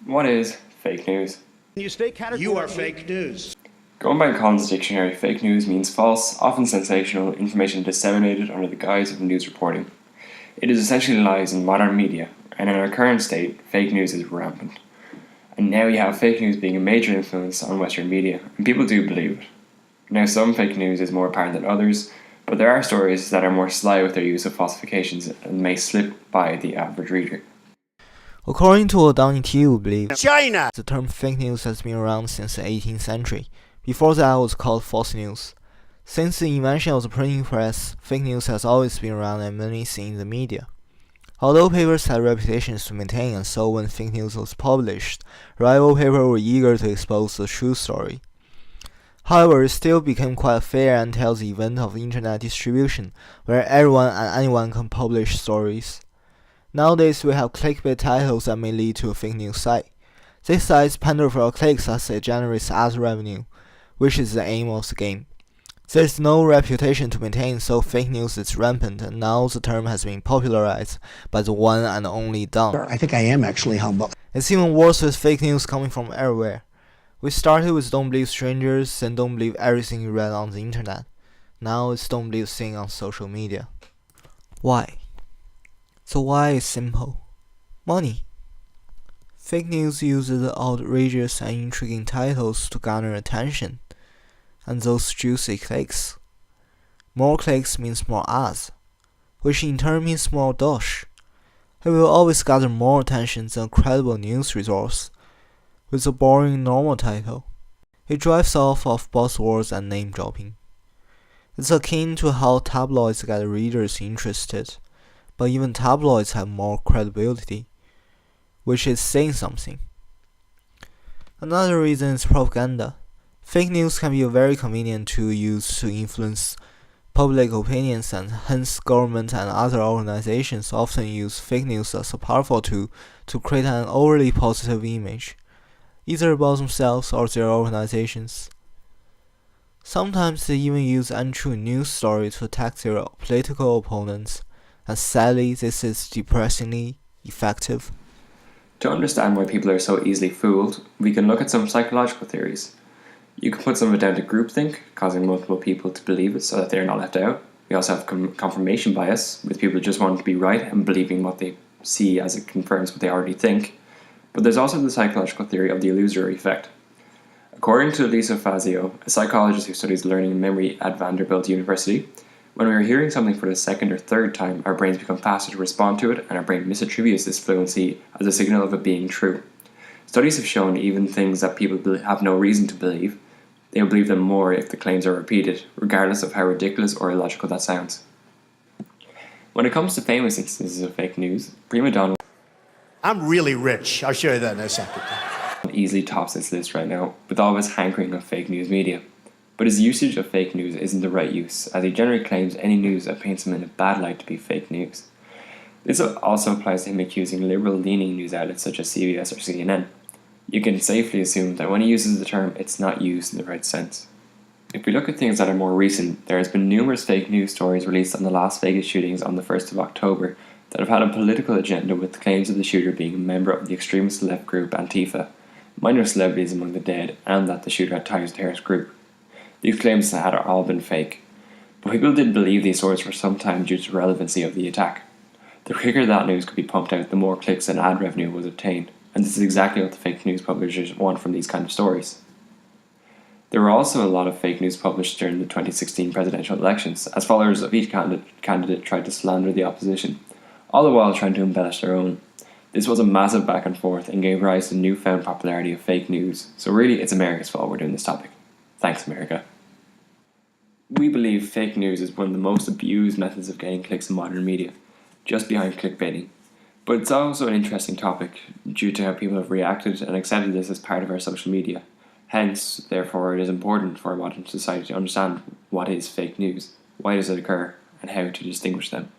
What is fake news? You are fake news. Going by Collins' dictionary, fake news means false, often sensational, information disseminated under the guise of news reporting. It is essentially lies in modern media, and in our current state, fake news is rampant. And now you have fake news being a major influence on Western media, and people do believe it. Now some fake news is more apparent than others, but there are stories that are more sly with their use of falsifications and may slip by the average reader. According to a Downey Teal belief, China! the term fake news has been around since the 18th century. Before that, it was called false news. Since the invention of the printing press, fake news has always been around and mainly seen in the media. Although papers had reputations to maintain, and so when fake news was published, rival papers were eager to expose the true story. However, it still became quite fair until the event of internet distribution, where everyone and anyone can publish stories. Nowadays, we have clickbait titles that may lead to a fake news site. These sites pander for clicks as it generates ad revenue, which is the aim of the game. There is no reputation to maintain, so fake news is rampant, and now the term has been popularized by the one and only Don. I think I am actually humble. It's even worse with fake news coming from everywhere. We started with don't believe strangers, then don't believe everything you read on the internet. Now it's don't believe things on social media. Why? The why is simple. Money. Fake news uses outrageous and intriguing titles to garner attention, and those juicy clicks. More clicks means more ads, which in turn means more dosh. It will always gather more attention than a credible news resource with a boring normal title. It drives off of buzzwords and name dropping. It's akin to how tabloids get readers interested, but even tabloids have more credibility, which is saying something. Another reason is propaganda. Fake news can be a very convenient tool used to influence public opinions, and hence government and other organizations often use fake news as a powerful tool to create an overly positive image, either about themselves or their organizations. Sometimes they even use untrue news stories to attack their political opponents, and sadly this is depressingly effective. To understand why people are so easily fooled, we can look at some psychological theories. You can put some of it down to groupthink, causing multiple people to believe it so that they are not left out. We also have confirmation bias, with people just wanting to be right and believing what they see as it confirms what they already think. But there's also the psychological theory of the illusory effect. According to Lisa Fazio, a psychologist who studies learning and memory at Vanderbilt University, when we are hearing something for the second or third time, our brains become faster to respond to it, and our brain misattributes this fluency as a signal of it being true. Studies have shown even things that people have no reason to believe, they will believe them more if the claims are repeated, regardless of how ridiculous or illogical that sounds. When it comes to famous instances of fake news, prima donna I'm really rich. I'll show you that in a second. easily tops this list right now, with all of his hankering of fake news media. But his usage of fake news isn't the right use, as he generally claims any news that paints him in a bad light to be fake news. This also applies to him accusing liberal-leaning news outlets such as CBS or CNN. You can safely assume that when he uses the term, it's not used in the right sense. If we look at things that are more recent, there has been numerous fake news stories released on the Las Vegas shootings on the 1st of October that have had a political agenda, with claims of the shooter being a member of the extremist left group Antifa, minor celebrities among the dead, and that the shooter had ties to the terrorist group. These claims had all been fake, but people did believe these stories for some time due to the relevancy of the attack. The quicker that news could be pumped out, the more clicks and ad revenue was obtained, and this is exactly what the fake news publishers want from these kind of stories. There were also a lot of fake news published during the 2016 presidential elections, as followers of each candidate tried to slander the opposition, all the while trying to embellish their own. This was a massive back and forth and gave rise to newfound popularity of fake news, so really it's America's fault we're doing this topic. Thanks, America. We believe fake news is one of the most abused methods of getting clicks in modern media, just behind clickbaiting. But it's also an interesting topic due to how people have reacted and accepted this as part of our social media. Hence, therefore, it is important for our modern society to understand what is fake news, why does it occur, and how to distinguish them.